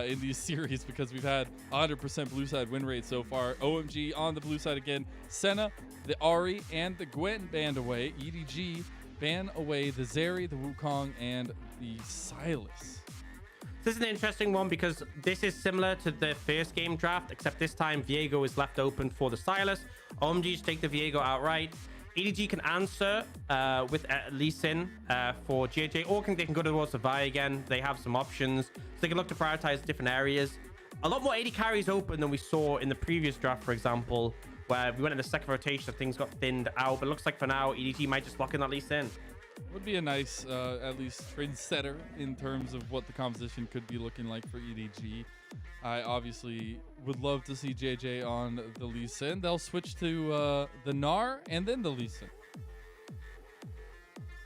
in these series because we've had 100% blue side win rate so far. OMG on the blue side again. Senna, the Ahri, and the Gwen banned away. EDG ban away the Zeri, the Wukong, and the Sylas. This is an interesting one because this is similar to the first game draft, except this time Viego is left open for the Sylas. OMG just take the Viego outright. EDG can answer with Lee Sin for JJ, or they can go towards the Vi again. They have some options, so they can look to prioritize different areas. A lot more AD carries open than we saw in the previous draft, for example, where we went in the second rotation, things got thinned out. But it looks like for now, EDG might just lock in that Lee Sin. Would be a nice, at least trendsetter in terms of what the composition could be looking like for EDG. I obviously would love to see JJ on the Lee Sin. They'll switch to the Gnar and then the Lee Sin.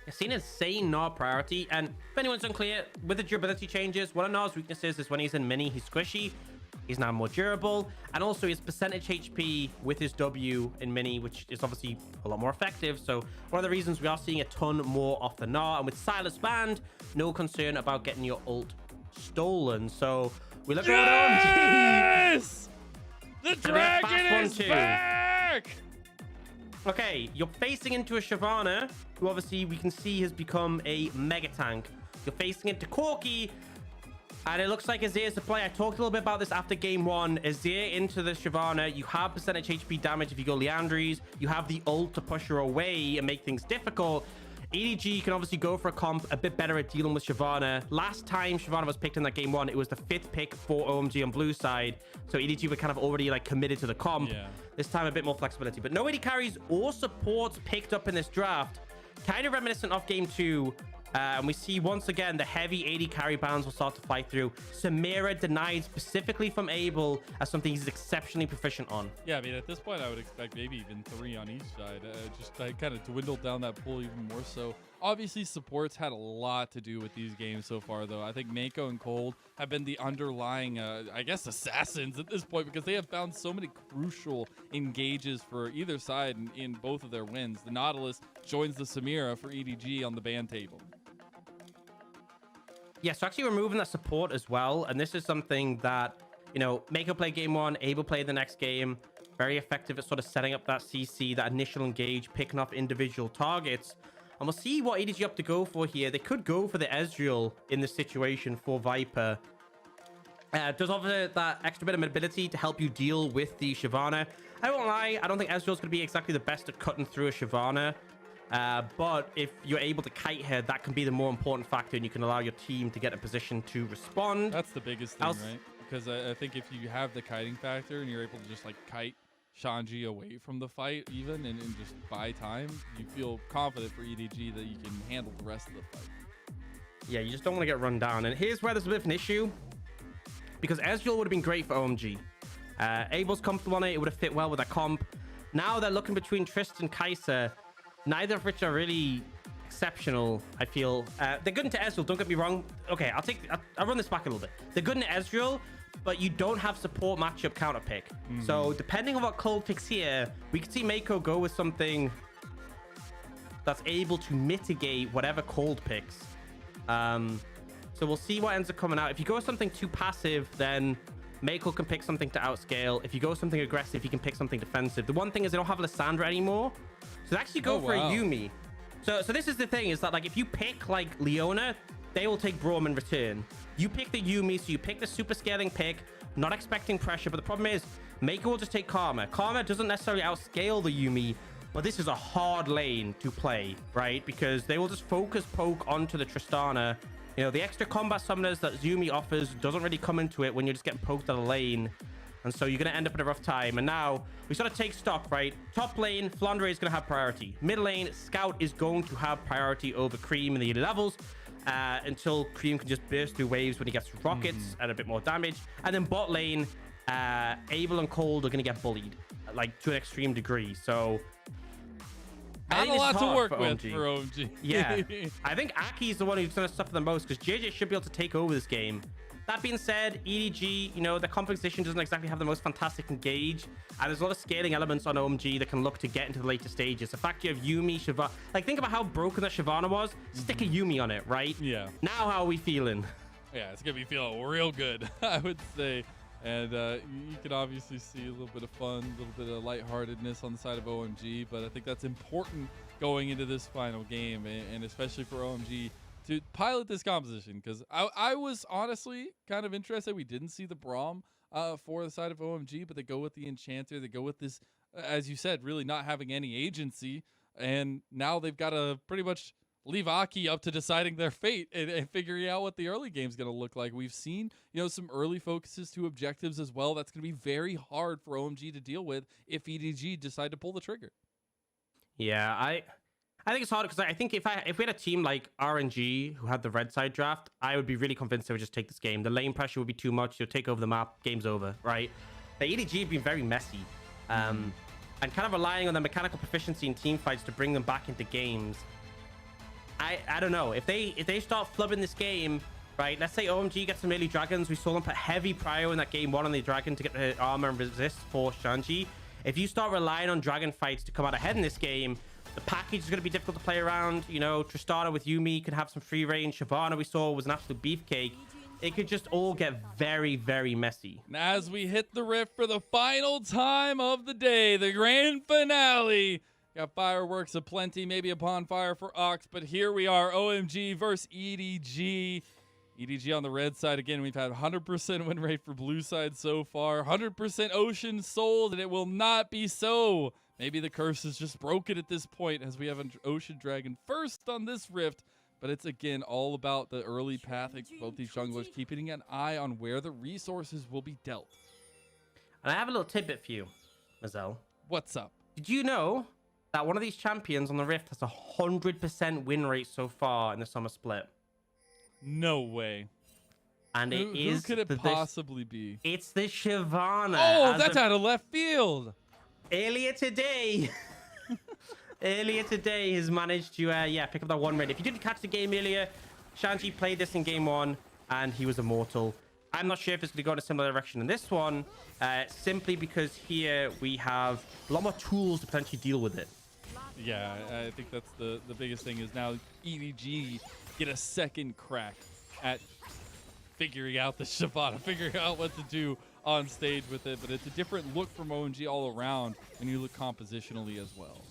I've seen insane Gnar priority, and if anyone's unclear, with the durability changes, one of Gnar's weaknesses is when he's in mini, he's squishy. He's now more durable, and also his percentage HP with his W in mini, which is obviously a lot more effective. So one of the reasons we are seeing a ton more off the Gnar, and with Sylas banned, no concern about getting your ult stolen. So we look at Yes! The dragon is back! Okay, you're facing into a Shyvana, who obviously we can see has become a mega tank. You're facing into Corki, and it looks like Azir's the play. I talked a little bit about this after game one. Azir into the Shyvana. You have percentage HP damage if you go Liandry's. You have the ult to push her away and make things difficult. EDG can obviously go for a comp a bit better at dealing with Shyvana. Last time Shyvana was picked in that game one, it was the 5th pick for OMG on blue side. So EDG were kind of already like committed to the comp. Yeah. This time a bit more flexibility. But no AD carries or supports picked up in this draft. Kind of reminiscent of game two. And we see once again the heavy AD carry bans will start to fly through. Samira denied specifically from Abel as something he's exceptionally proficient on. Yeah, I mean, at this point, I would expect maybe even 3 on each side. Just kind of dwindled down that pool even more so. Obviously, supports had a lot to do with these games so far, though. I think Mako and Cold have been the underlying, I guess, assassins at this point because they have found so many crucial engages for either side in both of their wins. The Nautilus joins the Samira for EDG on the ban table. Yeah, so actually removing that support as well. And this is something that, you know, Mako play game one, Abel play the next game. Very effective at sort of setting up that CC, that initial engage, picking off individual targets. And we'll see what EDG up to go for here. They could go for the Ezreal in this situation for Viper. Does offer that extra bit of mobility to help you deal with the Shyvana. I won't lie, I don't think Ezreal's going to be exactly the best at cutting through a Shyvana. But if you're able to kite her, that can be the more important factor, and you can allow your team to get a position to respond. That's the biggest thing, right? Because I think if you have the kiting factor and you're able to just like kite Shanji away from the fight even and just buy time, you feel confident for EDG that you can handle the rest of the fight. Yeah, you just don't want to get run down. And here's where there's a bit of an issue, because Ezreal would have been great for OMG. Abel's comfortable on it. It would have fit well with a comp. Now they're looking between Trist and Kai'Sa, neither of which are really exceptional, I feel. They're good into Ezreal, don't get me wrong. Okay, I'll run this back a little bit. They're good into Ezreal, but you don't have support matchup counter pick. So depending on what Cold picks here, we could see Mako go with something that's able to mitigate whatever Cold picks. So we'll see what ends up coming out. If you go something too passive, then Mako can pick something to outscale. If you go something aggressive, he can pick something defensive. The one thing is they don't have Lissandra anymore, so they actually go for a Yuumi. So this is the thing, is that like if you pick like Leona, they will take Braum in return. You pick the Yuumi, so you pick the super scaling pick, not expecting pressure. But the problem is, Mako will just take Karma. Karma doesn't necessarily outscale the Yuumi, but this is a hard lane to play, right? Because they will just focus poke onto the Tristana. You know, the extra combat summoners that Yuumi offers doesn't really come into it when you're just getting poked out of lane. And so you're going to end up in a rough time. And now we sort of take stock, right? Top lane, Flandre is going to have priority. Mid lane, Scout is going to have priority over Cream in the early levels. Until Cream can just burst through waves when he gets rockets and a bit more damage. And then bot lane, Abel and Cold are going to get bullied, like to an extreme degree. So not a lot to work with for OMG. Yeah, I think Aki's the one who's going to suffer the most, because JJ should be able to take over this game. That being said, EDG, you know, the composition doesn't exactly have the most fantastic engage, and there's a lot of scaling elements on OMG that can look to get into the later stages. The fact you have Yuumi, Shyvana, like think about how broken that Shyvana was. Stick a Yuumi on it, right? Yeah. Now how are we feeling? Yeah, it's gonna be feeling real good, I would say. And you can obviously see a little bit of fun, a little bit of lightheartedness on the side of OMG, but I think that's important going into this final game, and especially for OMG to pilot this composition, because I was honestly kind of interested. We didn't see the Braum for the side of OMG, but they go with the Enchanter. They go with this, as you said, really not having any agency, and now they've got to pretty much leave Aki up to deciding their fate and figuring out what the early game's going to look like. We've seen, some early focuses to objectives as well. That's going to be very hard for OMG to deal with if EDG decide to pull the trigger. Yeah, I think it's hard because I think if we had a team like RNG who had the red side draft, I would be really convinced they would just take this game. The lane pressure would be too much. You'll take over the map. Game's over, right? The EDG have been very messy. And kind of relying on their mechanical proficiency in team fights to bring them back into games. I don't know if they start flubbing this game, right? Let's say OMG gets some early dragons. We saw them put heavy prio in that game 1 on the dragon to get the armor and resist for Shanji. If you start relying on dragon fights to come out ahead in this game, the package is going to be difficult to play around. Tristana with Yumi can have some free range. Shyvana we saw was an absolute beefcake. It could just all get very, very messy. And as we hit the rift for the final time of the day, the grand finale. Got fireworks aplenty, maybe a bonfire for Ox, but here we are, OMG versus EDG. EDG on the red side. Again, we've had 100% win rate for blue side so far. 100% Ocean sold, and it will not be so. Maybe the curse is just broken at this point as we have an Ocean Dragon first on this rift. But it's, again, all about the early path. Both these junglers keeping an eye on where the resources will be dealt. And I have a little tidbit for you, Mazel. What's up? Did you know that one of these champions on the Rift has a 100% win rate so far in the summer split? No way. And who could it possibly be? It's the Shyvana. Oh, that's out of left field. Earlier today, has managed to pick up that 1 rate. If you didn't catch the game earlier, Shanji played this in game 1 and he was immortal. I'm not sure if it's going to go in a similar direction in this one, simply because here we have a lot more tools to potentially deal with it. Yeah, I think that's the biggest thing is now EDG get a second crack at figuring out the Shyvana, figuring out what to do on stage with it. But it's a different look from OMG all around when you look compositionally as well.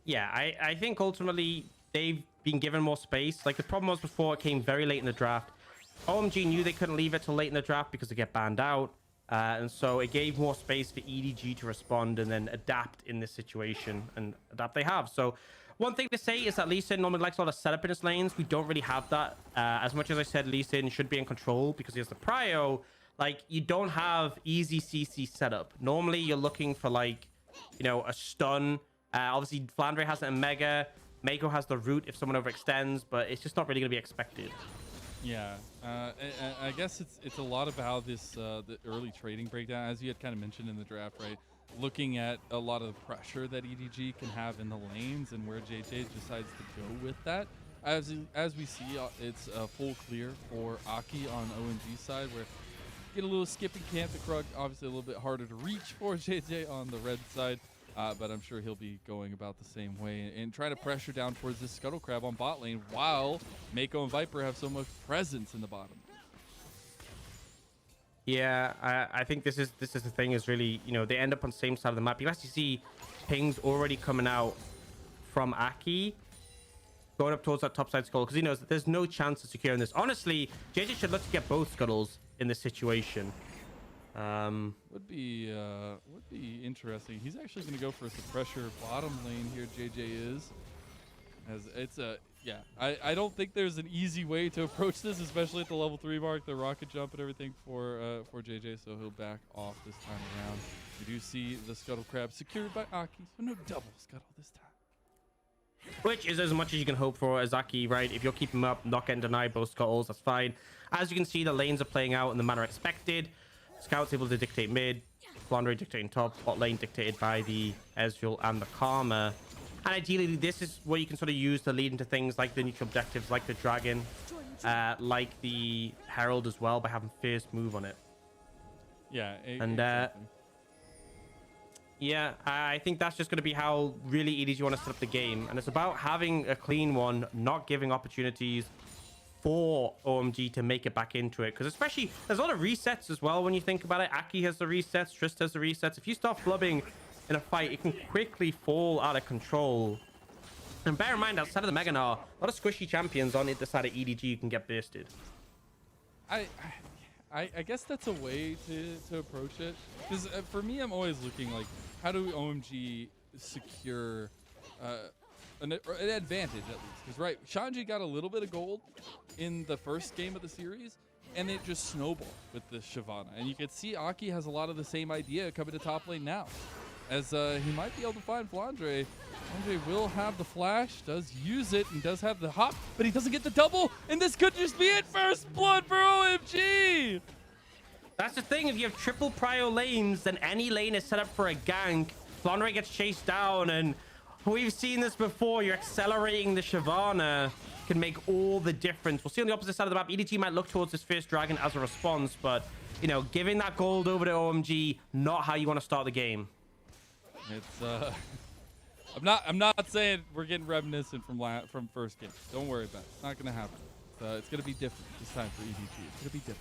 Yeah, I think ultimately they've been given more space. Like the problem was before it came very late in the draft. OMG knew they couldn't leave it till late in the draft because they get banned out. And so it gave more space for EDG to respond and then adapt in this situation, and adapt they have. So one thing to say is that Lee Sin normally likes a lot of setup in his lanes. We don't really have that. As much as I said Lee Sin should be in control because he has the prio, like you don't have easy CC setup. Normally you're looking for like, a stun. Obviously Flandre has it in Mega. Mako has the root if someone overextends, but it's just not really going to be expected. Yeah, I guess it's a lot about this the early trading breakdown, as you had kind of mentioned in the draft, right? Looking at a lot of the pressure that EDG can have in the lanes and where JJ decides to go with that. As we see, it's a full clear for Aki on OMG side, where get a little skipping camp. The Krug obviously a little bit harder to reach for JJ on the red side. But I'm sure he'll be going about the same way and try to pressure down towards this Scuttle Crab on bot lane while Mako and Viper have so much presence in the bottom. Yeah, I think this is the thing is really, they end up on the same side of the map. You actually see pings already coming out from Aki going up towards that top side Scuttle because he knows that there's no chance of securing this. Honestly, JJ should look to get both Scuttles in this situation. Would be interesting. He's actually going to go for a suppressor bottom lane here. JJ is, as it's a I don't think there's an easy way to approach this, especially at the level 3 mark, the rocket jump and everything for JJ. So he'll back off this time around. We do see the Scuttle Crab secured by Aki, so no double Scuttle this time. Which is as much as you can hope for as Aki, right? If you're keeping him up, not getting denied both Scuttles, that's fine. As you can see, the lanes are playing out in the manner expected. Scout's able to dictate mid, Flandre dictating top, bot lane dictated by the Ezreal and the Karma. And ideally, this is what you can sort of use to lead into things like the neutral objectives, like the Dragon, like the Herald as well, by having first move on it. Yeah. Exactly. Yeah, I think that's just going to be how really EDG want to set up the game. And it's about having a clean one, not giving opportunities for OMG to make it back into it. Because especially, there's a lot of resets as well when you think about it. Aki has the resets, Trist has the resets. If you start flubbing in a fight, it can quickly fall out of control. And bear in mind, outside of the Meganar, a lot of squishy champions on either side of EDG can get bursted. I guess that's a way to approach it. Because for me, I'm always looking like, how do OMG secure an advantage at least? Because right, Shanji got a little bit of gold in the first game of the series, and it just snowballed with the Shyvana. And you can see Aki has a lot of the same idea coming to top lane now, as he might be able to find Flandre. Flandre will have the flash, does use it, and does have the hop, but he doesn't get the double, and this could just be it. First blood for OMG. That's the thing. If you have triple prio lanes, then any lane is set up for a gank. Flandre gets chased down, and we've seen this before. You're accelerating the Shyvana can make all the difference. We'll see on the opposite side of the map. EDG might look towards this first dragon as a response, but, you know, giving that gold over to OMG, not how you want to start the game. It's I'm not saying we're getting reminiscent from first game. Don't worry about it. It's not gonna happen. It's gonna be different this time for EDG. It's gonna be different.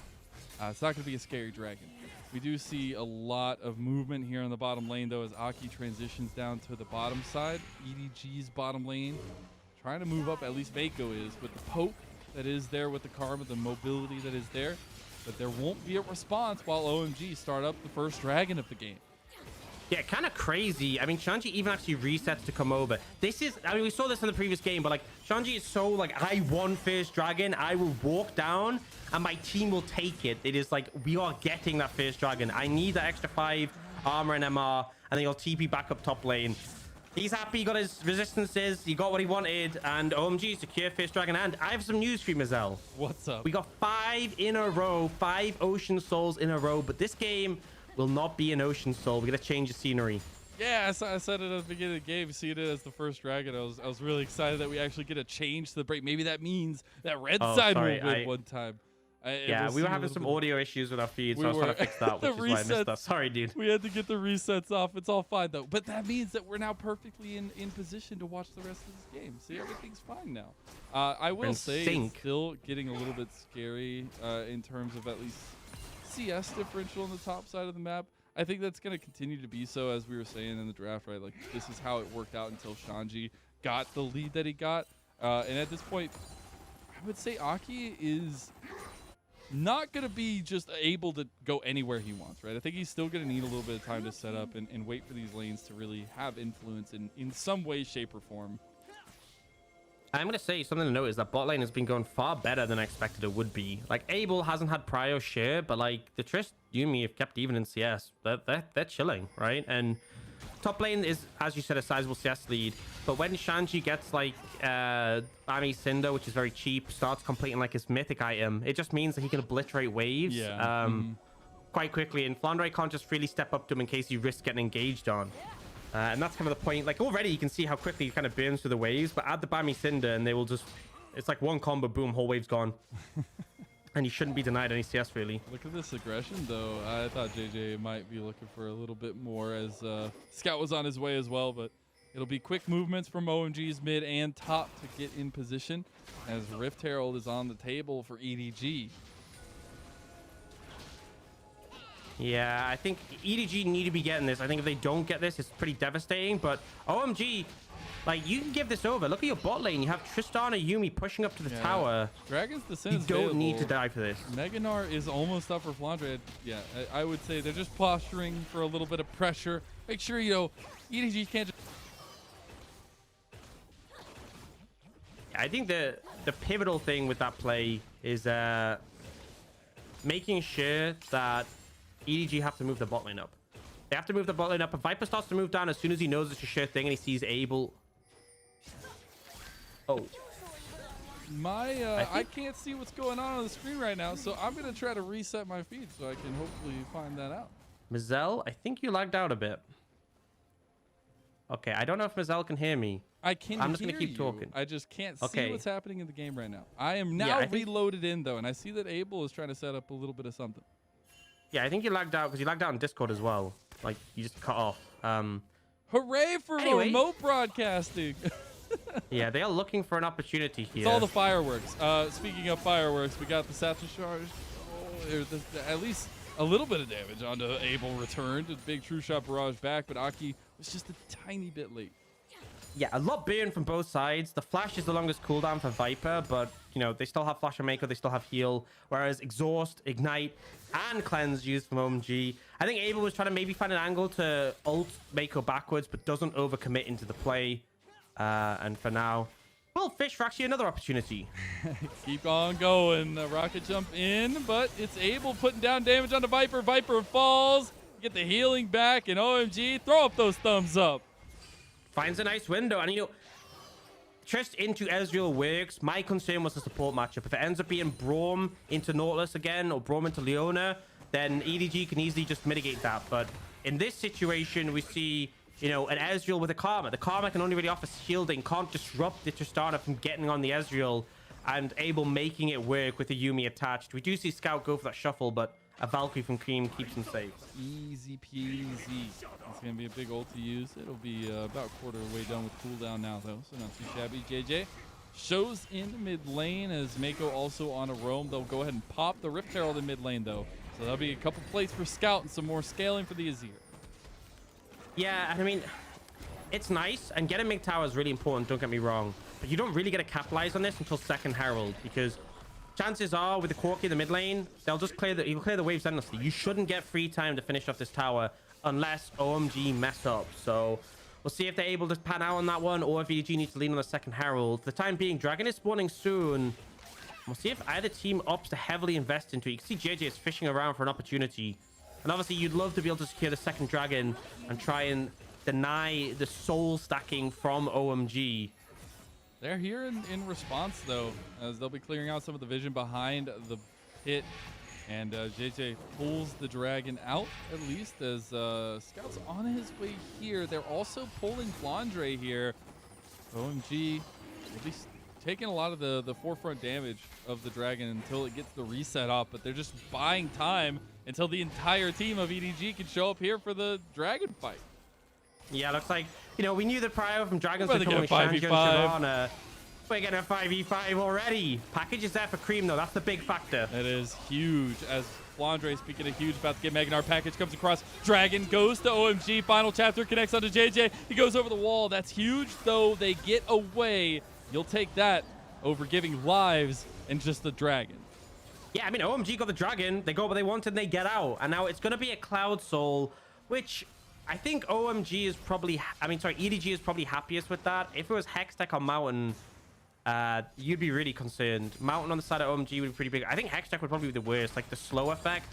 It's not gonna be a scary dragon. We do see a lot of movement here on the bottom lane though, as Aki transitions down to the bottom side. EDG's bottom lane trying to move up. At least Mako is with the poke that is there, with the karma, the mobility that is there. But there won't be a response while OMG start up the first dragon of the game. Yeah, kind of crazy. I mean, Shanji even actually resets to come over. This is, I mean, we saw this in the previous game, but like, Shanji is so like, I won first dragon. I will walk down and my team will take it. It is like, we are getting that first dragon. I need that extra 5 armor and MR, and then he'll TP back up top lane. He's happy, he got his resistances, he got what he wanted, and OMG secure first dragon. And I have some news for you, Mazel. What's up? We got 5 in a row, 5 Ocean Souls in a row, but this game will not be an Ocean Soul. We're gonna change the scenery. Yeah, I said it at the beginning of the game, seeing it as the first dragon. I was really excited that we actually get a change to the break. Maybe that means that red side will win one time. Yeah, we were having some audio issues with our feed, so I was trying to fix that, which is why I missed that. Sorry, dude. We had to get the resets off. It's all fine, though. But that means that we're now perfectly in position to watch the rest of this game. See, everything's fine now. I will say it's still getting a little bit scary in terms of at least CS differential on the top side of the map. I think that's going to continue to be so, as we were saying in the draft, right? Like, this is how it worked out until Shanji got the lead that he got. And at this point, I would say Aki is not going to be just able to go anywhere he wants, right? I think he's still going to need a little bit of time to set up and wait for these lanes to really have influence in some way, shape, or form. I'm going to say something to note is that bot lane has been going far better than I expected it would be. Like, Abel hasn't had prio share, but like the Trist Yumi have kept even in CS. They're chilling, right? And top lane is, as you said, a sizable CS lead. But when Shanji gets like Bami Cinder, which is very cheap, starts completing like his mythic item, it just means that he can obliterate waves quite quickly. And Flandre can't just freely step up to him in case he risks getting engaged on. And that's kind of the point. Like, already you can see how quickly he kind of burns through the waves, but add the Bami Cinder and they will just, it's like one combo, boom, whole wave's gone. And you shouldn't be denied any CS, really. Look at this aggression, though. I thought JJ might be looking for a little bit more, as Scout was on his way as well, but it'll be quick movements from OMG's mid and top to get in position, as Rift Herald is on the table for EDG. Yeah, I think EDG need to be getting this. I think if they don't get this, it's pretty devastating. But OMG, like, you can give this over. Look at your bot lane. You have Tristan or Yumi pushing up to the tower. Dragon's Descent is available. You don't need to die for this. Meganar is almost up for Flandre. Yeah, I would say they're just posturing for a little bit of pressure. Make sure, you know, EDG can't just... I think the pivotal thing with that play is making sure that EDG have to move the bot lane up. They have to move the bot lane up. If Viper starts to move down as soon as he knows it's a sure thing and he sees Abel. Oh. I can't see what's going on the screen right now, so I'm going to try to reset my feed so I can hopefully find that out. Mazel, I think you lagged out a bit. Okay, I don't know if Mazel can hear me. I'm just going to keep talking. I just can't see what's happening in the game right now. I am now reloaded in, though, and I see that Abel is trying to set up a little bit of something. Yeah, I think you lagged out because you lagged out on Discord as well. Like, you just cut off. Hooray for remote broadcasting! Yeah, they are looking for an opportunity here. It's all the fireworks. Speaking of fireworks, we got the satchel charge. Oh, there's at least a little bit of damage onto Abel returned. A big true shot barrage back, but Aki was just a tiny bit late. Yeah, a lot burn from both sides. The flash is the longest cooldown for Viper, but, you know, they still have flash and Mako, they still have heal, whereas exhaust, ignite, and cleanse used from OMG. I think Abel was trying to maybe find an angle to ult Mako backwards, but doesn't overcommit into the play. And for now, well, fish for actually another opportunity. Keep on going. Rocket jump in, but it's Abel putting down damage onto Viper. Viper falls. Get the healing back, and OMG, throw up those thumbs up. Finds a nice window, and you know, Trist into Ezreal works. My concern was the support matchup. If it ends up being Braum into Nautilus again, or Braum into Leona, then EDG can easily just mitigate that. But in this situation, we see, you know, an Ezreal with a Karma. The Karma can only really offer shielding, can't disrupt the Tristana from getting on the Ezreal, and Abel making it work with the Yuumi attached. We do see Scout go for that shuffle, but a Valkyrie from Cream keeps him safe. Easy peasy. It's going to be a big ult to use. It'll be about a quarter way done with cooldown now, though, so not too shabby. JJ shows in mid lane as Mako also on a roam. They'll go ahead and pop the Rift Herald in mid lane, though. So that'll be a couple plates for Scout and some more scaling for the Azir. Yeah, I mean, it's nice, and getting Mig Tower is really important, don't get me wrong. But you don't really get to capitalize on this until second Herald, because chances are with the Corki in the mid lane, they'll just he'll clear the waves endlessly. You shouldn't get free time to finish off this tower unless OMG mess up. So we'll see if they're able to pan out on that one, or if EDG needs to lean on the second Herald. For the time being, Dragon is spawning soon. We'll see if either team opts to heavily invest into it. You can see JJ is fishing around for an opportunity. And obviously, you'd love to be able to secure the second Dragon and try and deny the soul stacking from OMG. They're here in response, though, as they'll be clearing out some of the vision behind the pit. And JJ pulls the Dragon out, at least, as Scout's on his way here. They're also pulling Flandre here. OMG will be taking a lot of the forefront damage of the Dragon until it gets the reset up, but they're just buying time until the entire team of EDG can show up here for the Dragon fight. Yeah, looks like, you know, we knew the prior from Dragons We're becoming getting a 5v5. Shavana. We're getting a 5v5 already. Package is there for Cream, though. That's the big factor. It is huge. As Flandre, speaking of huge, about to get Megan, our package comes across. Dragon goes to OMG. Final chapter connects onto JJ. He goes over the wall. That's huge, though. They get away. You'll take that over giving lives and just the Dragon. Yeah, I mean, OMG got the Dragon. They got what they wanted and they get out. And now it's going to be a Cloud Soul, which I think OMG is probably, EDG is probably happiest with that. If it was Hextech on Mountain, you'd be really concerned. Mountain on the side of OMG would be pretty big. I think Hextech would probably be the worst, like the slow effect.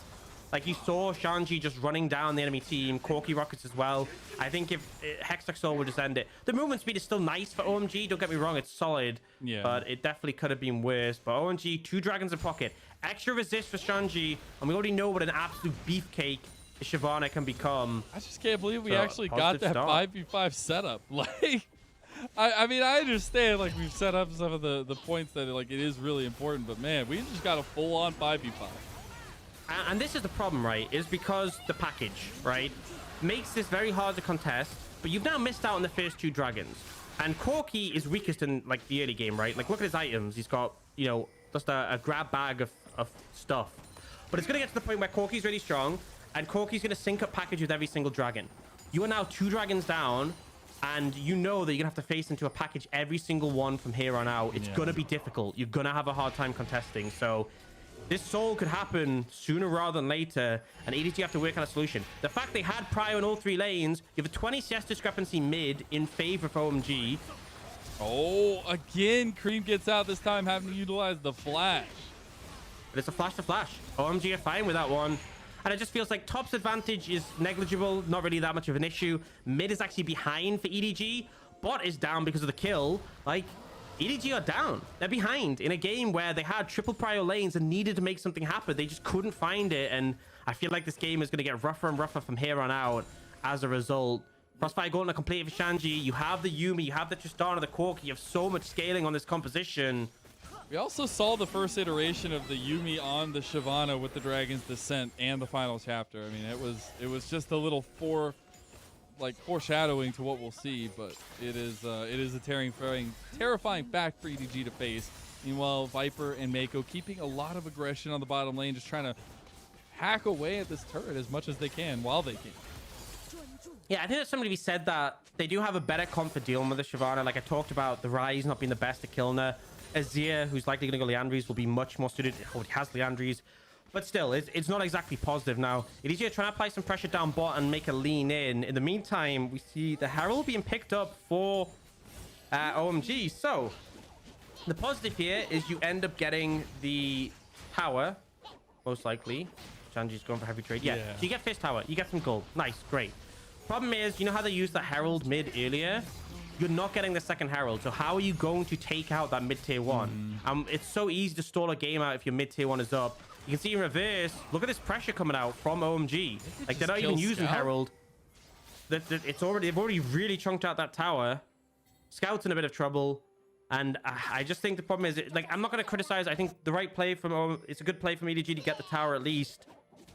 Like you saw Shanji just running down the enemy team, Corki rockets as well. I think if Hextech Soul would just end it. The movement speed is still nice for OMG, don't get me wrong, it's solid. Yeah. But it definitely could have been worse. But OMG, 2 Dragons in pocket. Extra resist for Shanji, and we already know what an absolute beefcake Shavana can become. I just can't believe we actually got that start. 5v5 setup. Like, I mean, I understand, like, we've set up some of the points that, like, it is really important, but man, we just got a full-on 5v5. And this is the problem, right? Is because the package, right, makes this very hard to contest, but you've now missed out on the first 2 Dragons. And Corki is weakest in, like, the early game, right? Like, look at his items. He's got, you know, just a grab bag of stuff. But it's going to get to the point where Corki's really strong, and Corki's going to sync up package with every single Dragon. You are now 2 Dragons down, and you know that you're going to have to face into a package every single one from here on out. It's going to be difficult. You're going to have a hard time contesting. So this soul could happen sooner rather than later, and EDG have to work on a solution. The fact they had Prio in all 3 lanes, you have a 20 CS discrepancy mid in favor of OMG. Oh, again, Cream gets out this time, having to utilize the flash. But it's a flash to flash. OMG are fine with that one. And it just feels like top's advantage is negligible, not really that much of an issue. Mid is actually behind for EDG. Bot is down because of the kill. Like, EDG are down. They're behind in a game where they had triple prio lanes and needed to make something happen. They just couldn't find it. And I feel like this game is going to get rougher and rougher from here on out as a result. Crossfire Golden are completed for Shanji. You have the Yuumi, you have the Tristana, the Corki. You have so much scaling on this composition. We also saw the first iteration of the Yuumi on the Shavana with the Dragon's Descent and the final chapter. I mean, it was just a little like foreshadowing to what we'll see, but it is a terrifying fact for EDG to face. Meanwhile, Viper and Mako keeping a lot of aggression on the bottom lane, just trying to hack away at this turret as much as they can while they can. Yeah, I think there's something to be said that they do have a better comp for dealing with the Shyvana. Like I talked about, the Ryze not being the best at killing her. Azir, who's likely going to go Leandries, will be much more suited. Oh, he has Leandries. But still, it's not exactly positive now. EDG are trying to apply some pressure down bot and make a lean in. In the meantime, we see the Herald being picked up for OMG. So, the positive here is you end up getting the tower, most likely. Shanji's going for heavy trade. Yeah, so you get Fist Tower. You get some gold. Nice, great. Problem is, you know how they used the Herald mid earlier? You're not getting the second Herald. So how are you going to take out that mid tier 1? It's so easy to stall a game out if your mid tier 1 is up. You can see in reverse, look at this pressure coming out from OMG. Like, they're not even using Herald. They've already really chunked out that tower. Scout's in a bit of trouble. And I just think the problem is, like, I'm not going to criticize. I think the right play from it's a good play from EDG to get the tower at least,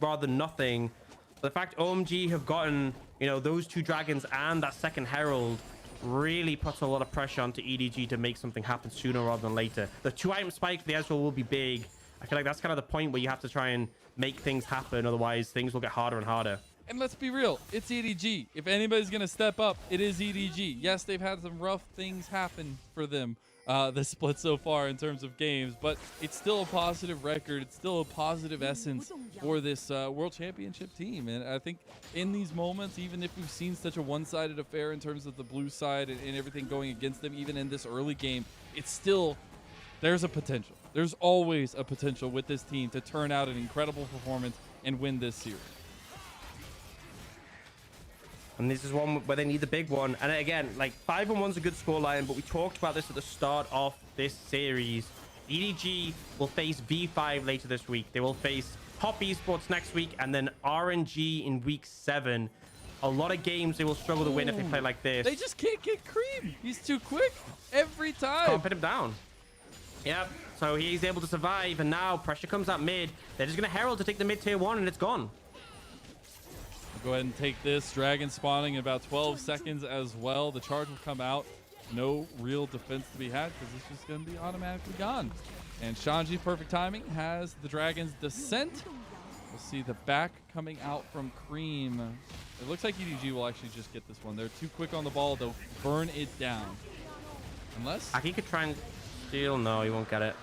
rather than nothing. But the fact OMG have gotten, you know, those 2 dragons and that second Herald really puts a lot of pressure onto EDG to make something happen sooner rather than later. The 2-item spike for the Ezreal will be big. I feel like that's kind of the point where you have to try and make things happen. Otherwise, things will get harder and harder. And let's be real, it's EDG. If anybody's going to step up, it is EDG. Yes, they've had some rough things happen for them this split so far in terms of games, but it's still a positive record. It's still a positive essence for this World Championship team. And I think in these moments, even if we've seen such a one-sided affair in terms of the blue side and everything going against them, even in this early game, it's still, there's a potential. There's always a potential with this team to turn out an incredible performance and win this series. And this is one where they need the big one. And again, like 5-1's a good scoreline, but we talked about this at the start of this series. EDG will face V5 later this week. They will face Hop Esports next week, and then RNG in week 7. A lot of games they will struggle to win if they play like this. They just can't get Cream. He's too quick every time. Can't put him down. Yep. So he's able to survive, and now pressure comes out mid. They're just going to Herald to take the mid tier 1, and it's gone. Go ahead and take this. Dragon spawning in about 12 seconds as well. The charge will come out. No real defense to be had because it's just going to be automatically gone. And Shanji, perfect timing, has the Dragon's Descent. We'll see the back coming out from Cream. It looks like EDG will actually just get this one. They're too quick on the ball. They'll burn it down. Unless... Aki could try and steal. No, he won't get it.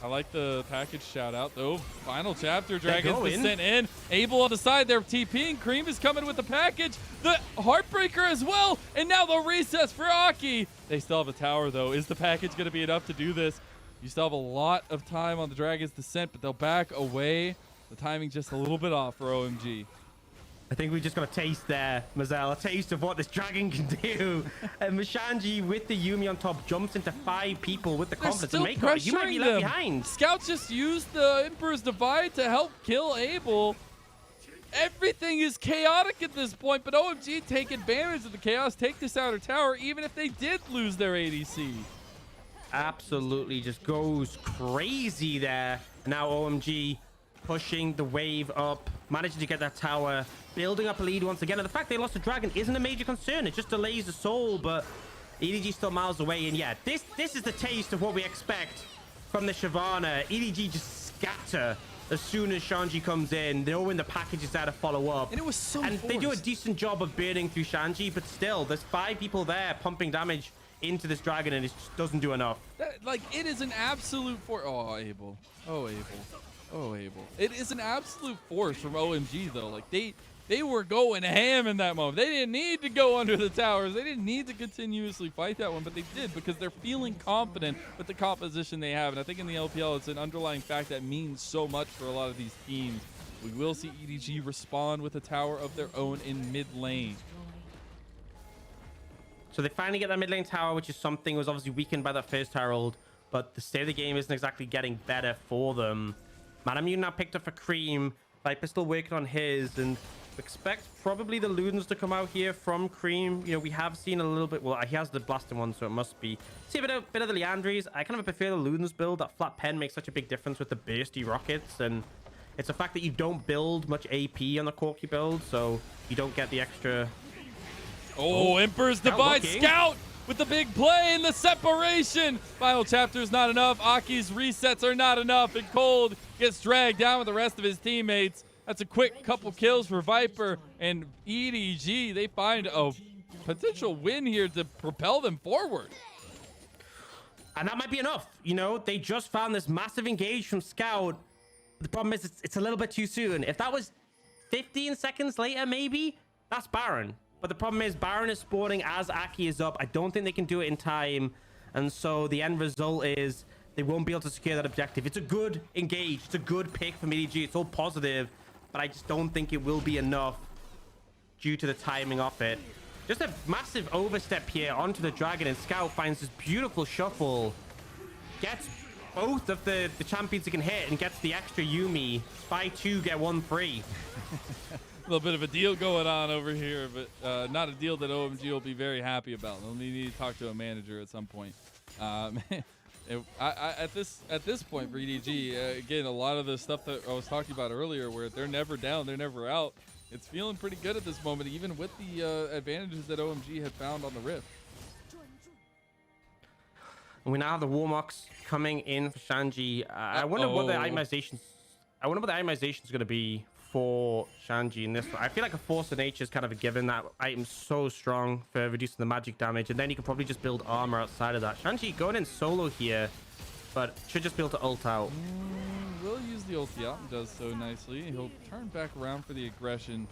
I like the package shout out though. Final chapter, Dragon's Descent in. Abel on the side there, TPing. Cream is coming with the package. The Heartbreaker as well. And now the recess for Aki. They still have a tower though. Is the package going to be enough to do this? You still have a lot of time on the Dragon's Descent, but they'll back away. The timing just a little bit off for OMG. I think we just got a taste there, Mazel. A taste of what this dragon can do. And Shanji with the Yumi on top jumps into 5 people with the confidence. Still and Mako, you might be left behind. Scouts just used the Emperor's Divide to help kill Abel. Everything is chaotic at this point, but OMG take advantage of the chaos, take this outer tower, even if they did lose their ADC. Absolutely just goes crazy there. Now OMG pushing the wave up, managing to get that tower, building up a lead once again. And the fact they lost the dragon isn't a major concern. It just delays the soul, but EDG still miles away. And yeah, this is the taste of what we expect from the Shyvana. EDG just scatter as soon as Shanji comes in, knowing the package is there to follow up. And it was so And forced. they do a decent job of burning through Shanji, but still, there's 5 people there pumping damage into this dragon, and it just doesn't do enough. Like, it is an absolute force. Oh, Abel. Oh, Abel. Oh, Abel. It is an absolute force from OMG, though. Like, they were going ham in that moment. They didn't need to go under the towers. They didn't need to continuously fight that one, but they did because they're feeling confident with the composition they have. And I think in the LPL, it's an underlying fact that means so much for a lot of these teams. We will see EDG respond with a tower of their own in mid lane. So they finally get that mid lane tower, which is something that was obviously weakened by that first Herald, but the state of the game isn't exactly getting better for them. Manamu now picked up for Cream. Viper's still working on his, and expect probably the Ludens to come out here from Cream. You know, we have seen a little bit. Well, he has the blasting one, so it must be. See a bit of the Leandries. I kind of prefer the Ludens build. That flat pen makes such a big difference with the bursty rockets, and it's a fact that you don't build much AP on the Corki build, so you don't get the extra Oh, Emperor's Divide. Scout with the big play and the separation. Final chapter is not enough. Aki's resets are not enough. And Cold gets dragged down with the rest of his teammates. That's a quick couple kills for Viper and EDG. They find a potential win here to propel them forward. And that might be enough. You know, they just found this massive engage from Scout. The problem is it's a little bit too soon. If that was 15 seconds later, maybe, that's Baron. But the problem is Baron is spawning as Aki is up. I don't think they can do it in time. And so the end result is they won't be able to secure that objective. It's a good engage. It's a good pick from EDG. It's all positive. But I just don't think it will be enough due to the timing of it. Just a massive overstep here onto the Dragon, and Scout finds this beautiful shuffle. Gets both of the champions he can hit and gets the extra Yumi. Buy two, get one free. A little bit of a deal going on over here, but not a deal that OMG will be very happy about. They'll need to talk to a manager at some point. At this point for EDG, again, a lot of the stuff that I was talking about earlier, where they're never down, they're never out. It's feeling pretty good at this moment, even with the advantages that OMG had found on the Rift. And we now have the Warmocks coming in for Shanji. I wonder what the itemizations. I wonder what the itemization is going to be for Shanji in this one. I feel like a Force of Nature is kind of a given. That item's so strong for reducing the magic damage, and then you can probably just build armor outside of that. Shanji going in solo here, but should just be able to ult out. Will use the ulti out and does so nicely. He'll turn back around for the aggression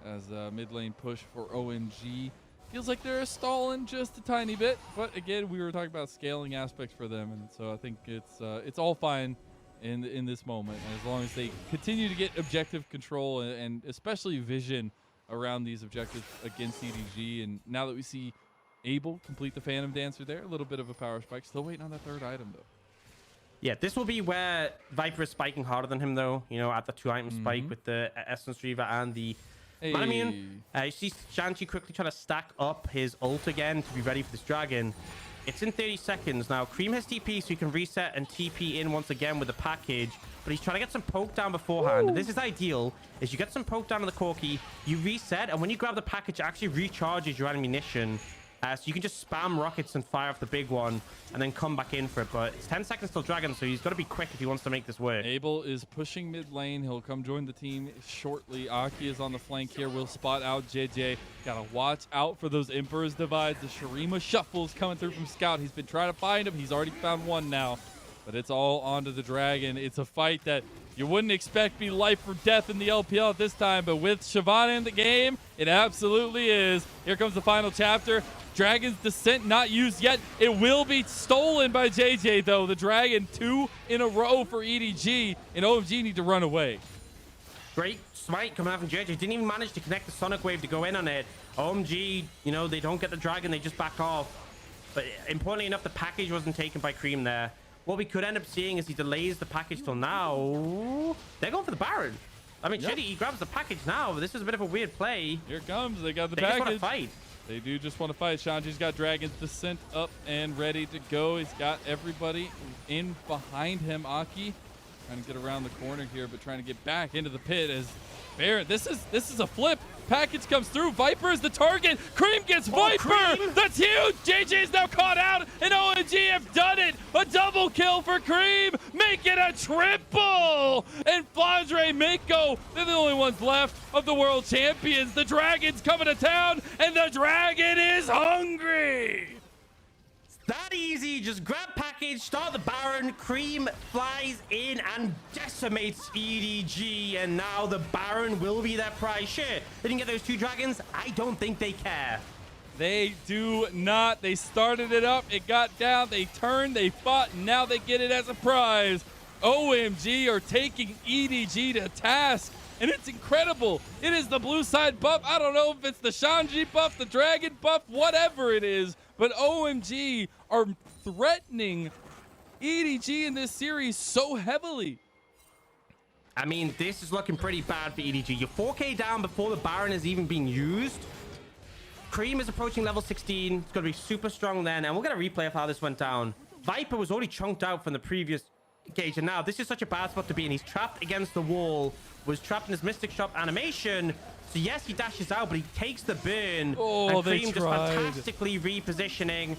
as mid lane push for OMG. Feels like they're stalling just a tiny bit, but again, we were talking about scaling aspects for them, and so I think it's all fine in this moment, and as long as they continue to get objective control and especially vision around these objectives against EDG. And now that we see Abel complete the Phantom Dancer there, a little bit of a power spike. Still waiting on that third item though. Yeah, this will be where Viper is spiking harder than him, though. You know, at the 2-item spike with the Essence Reaver and the Manamune. You see Shanji quickly trying to stack up his ult again to be ready for this Dragon. It's in 30 seconds. Now, Cream has TP, so he can reset and TP in once again with the package. But he's trying to get some poke down beforehand. And this is ideal, is you get some poke down on the Corki, you reset, and when you grab the package, it actually recharges your ammunition. So you can just spam rockets and fire off the big one and then come back in for it. But it's 10 seconds till Dragon, so he's got to be quick if he wants to make this work. Abel is pushing mid lane. He'll come join the team shortly. Aki is on the flank here. We'll spot out JJ. Got to watch out for those Emperor's Divides. The Shurima shuffles coming through from Scout. He's been trying to find him. He's already found one now. But it's all onto the Dragon. It's a fight that you wouldn't expect be life or death in the LPL at this time. But with Shyvana in the game, it absolutely is. Here comes the final chapter. Dragon's Descent not used yet. It will be stolen by JJ, though. The Dragon 2 in a row for EDG, and OMG need to run away. Great smite coming out from JJ. Didn't even manage to connect the Sonic Wave to go in on it. OMG, you know, they don't get the Dragon. They just back off. But importantly enough, the package wasn't taken by Cream there. What we could end up seeing is he delays the package till now. They're going for the Baron. I mean, Shitty, he grabs the package now. But this is a bit of a weird play. Here it comes. They got the they package. Just want to fight. They do just want to fight. Shanji's got Dragon's Descent up and ready to go. He's got everybody in behind him. Aki trying to get around the corner here, but trying to get back into the pit as Baron. This is a flip. Package comes through. Viper is the target. Cream gets Viper. Cream. That's huge. JJ is now caught out, and OMG have done it. A double kill for Cream. Make it a triple. And Flandre Mako, they're the only ones left of the world champions. The Dragon's coming to town, and the Dragon is hungry. That easy. Just grab package, start the Baron. Cream flies in and decimates EDG, and now the Baron will be their prize. Sure, they didn't get those 2 Dragons. I don't think they care. They do not. They started it up. It got down. They turned. They fought. And now they get it as a prize. OMG are taking EDG to task. And it's incredible. It is the blue side buff. I don't know if it's the Shanji buff, the Dragon buff, whatever it is. But OMG are threatening EDG in this series so heavily. I mean, this is looking pretty bad for EDG. You're 4K down before the Baron is even being used. Cream is approaching level 16. It's going to be super strong then. And we'll get a replay of how this went down. Viper was already chunked out from the previous engage. And now this is such a bad spot to be in. He's trapped against the wall. Was trapped in his Mystic Shop animation. So yes, he dashes out, but he takes the burn. Oh, and they Cream just tried. fantastically repositioning.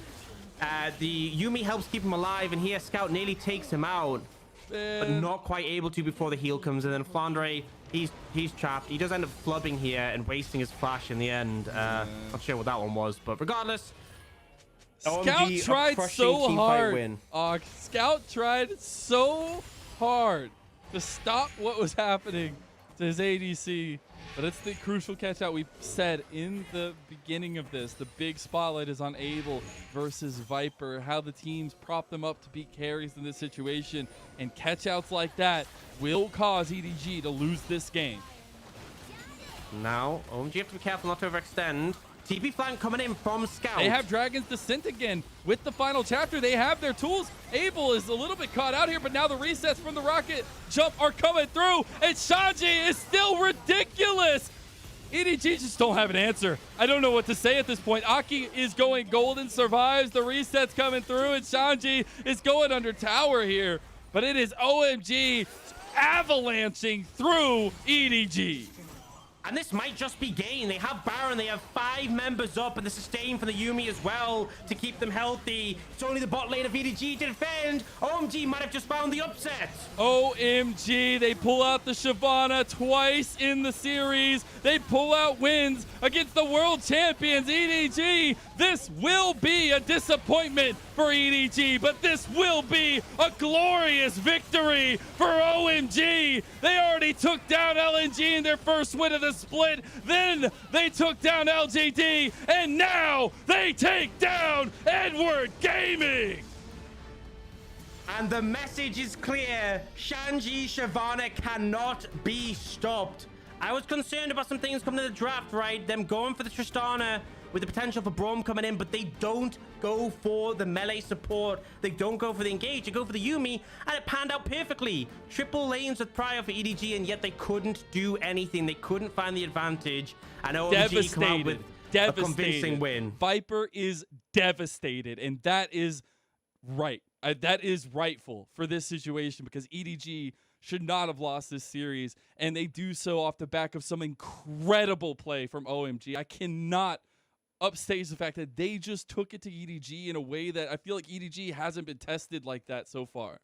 The Yumi helps keep him alive, and here Scout nearly takes him out, but not quite able to before the heal comes in. And Flandre, he's trapped. He does end up flubbing here and wasting his flash in the end. Not sure what that one was, but regardless, Scout OMG, tried so team hard. fight win. Scout tried so hard to stop what was happening to his ADC. But it's the crucial catch out. We said in the beginning of this, the big spotlight is on Abel versus Viper, how the teams prop them up to beat carries in this situation. And catch outs like that will cause EDG to lose this game. Now, OMG have to be careful not to overextend. TP flank coming in from Scout. They have Dragon's Descent again with the final chapter. They have their tools. Abel is a little bit caught out here, but now the resets from the rocket jump are coming through, and Shanji is still ridiculous. EDG just don't have an answer. I don't know what to say at this point. Aki is going golden, survives. The resets coming through, and Shanji is going under tower here. But it is OMG avalanching through EDG. And this might just be gain. They have Baron. They have 5 members up, and the sustain for the Yumi as well to keep them healthy. It's only the bot lane of EDG to defend. OMG might have just found the upset. OMG, they pull out the Shyvana twice in the series. They pull out wins against the world champions, EDG. This will be a disappointment for EDG, but this will be a glorious victory for OMG. They already took down LNG in their first win of the split. Then they took down LGD, and now they take down Edward Gaming. And the message is clear. Shanji Shyvana cannot be stopped. I was concerned about some things coming to the draft, right? Them going for the Tristana with the potential for Braum coming in, but they don't go for the melee support. They don't go for the engage. They go for the Yumi, and it panned out perfectly. Triple lanes with Prior for EDG, and yet they couldn't do anything. They couldn't find the advantage. And OMG come out with a convincing win. Viper is devastated, and that is right. That is rightful for this situation, because EDG should not have lost this series, and they do so off the back of some incredible play from OMG. I cannot upstage the fact that they just took it to EDG in a way that I feel like EDG hasn't been tested like that so far.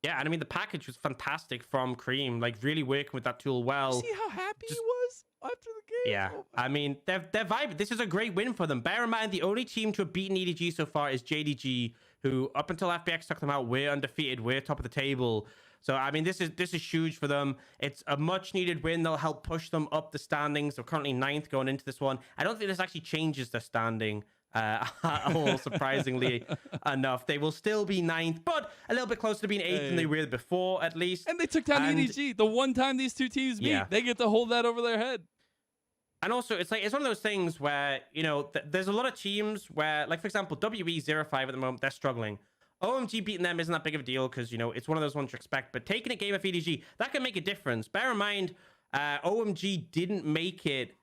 Yeah, and I mean, the package was fantastic from Cream, like really working with that tool well. See how happy he was after the game? Yeah, I mean, they're vibing. This is a great win for them. Bear in mind, the only team to have beaten EDG so far is JDG, who up until FBX took them out, we're undefeated, we're top of the table. So, I mean, this is huge for them. It's a much-needed win. They'll help push them up the standings. They're currently 9th going into this one. I don't think this actually changes their standing at all, surprisingly enough. They will still be 9th, but a little bit closer to being 8th than they were before, at least. And they took down EDG. The one time these two teams meet, they get to hold that over their head. And also, it's one of those things where, you know, there's a lot of teams where, like, for example, WE05 at the moment, they're struggling. OMG beating them isn't that big of a deal because, you know, it's one of those ones you expect. But taking a game of EDG, that can make a difference. Bear in mind, OMG didn't make it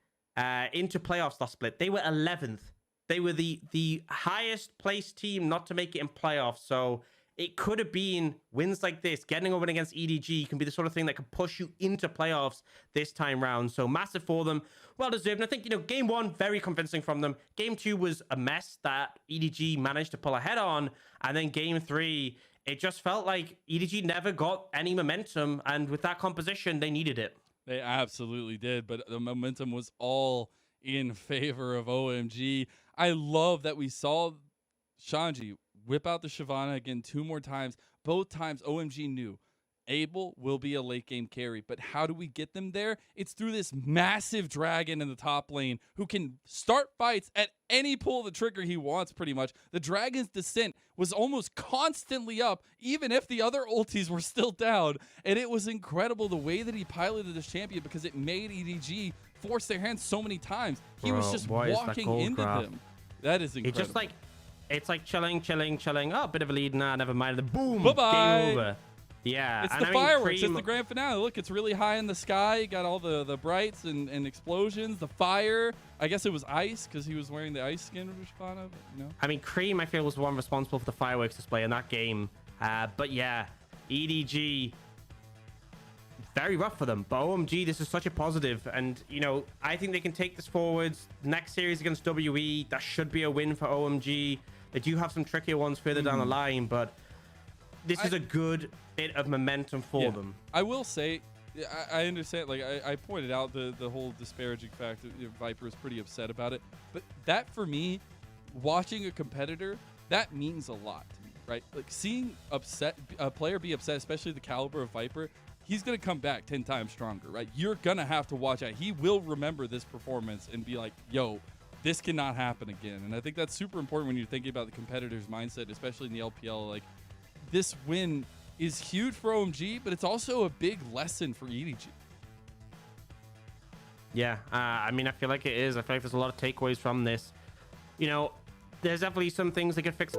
into playoffs last split. They were 11th. They were the highest placed team not to make it in playoffs. So it could have been wins like this. Getting over against EDG can be the sort of thing that can push you into playoffs this time round. So massive for them. Well deserved. And I think, you know, game 1, very convincing from them. Game 2 was a mess that EDG managed to pull ahead on. And then game 3, it just felt like EDG never got any momentum. And with that composition, they needed it. They absolutely did. But the momentum was all in favor of OMG. I love that we saw Shanji whip out the Shyvana again 2 more times. Both times OMG knew Abel will be a late game carry, but how do we get them there? It's through this massive dragon in the top lane who can start fights at any pull of the trigger he wants, pretty much. The Dragon's Descent was almost constantly up, even if the other ultis were still down, and it was incredible the way that he piloted this champion, because it made EDG force their hands so many times. He was just walking into them. That is incredible. It's just like, it's like chilling. Oh, bit of a lead. Nah, never mind. The boom. Bye-bye. Game over. Yeah. It's the fireworks. It's the grand finale. Look, it's really high in the sky. You got all the brights and explosions. The fire. I guess it was ice because he was wearing the ice skin of Shyvana. You know? I mean, Cream, I feel, was the one responsible for the fireworks display in that game. But yeah, EDG very rough for them. But OMG, this is such a positive, and you know, I think they can take this forwards. Next series against WE, that should be a win for OMG. They do have some trickier ones further down the line, but this is a good bit of momentum for them. I will say, I understand, like I pointed out the whole disparaging fact that Viper is pretty upset about it, but that for me, watching a competitor, that means a lot to me, right? Like seeing a player be upset, especially the caliber of Viper, he's going to come back 10 times stronger, right? You're going to have to watch out. He will remember this performance and be like, yo, this cannot happen again. And I think that's super important when you're thinking about the competitor's mindset, especially in the LPL. Like, this win is huge for OMG, but it's also a big lesson for EDG. Yeah, I mean, I feel like it is. I feel like there's a lot of takeaways from this. You know, there's definitely some things they could fix.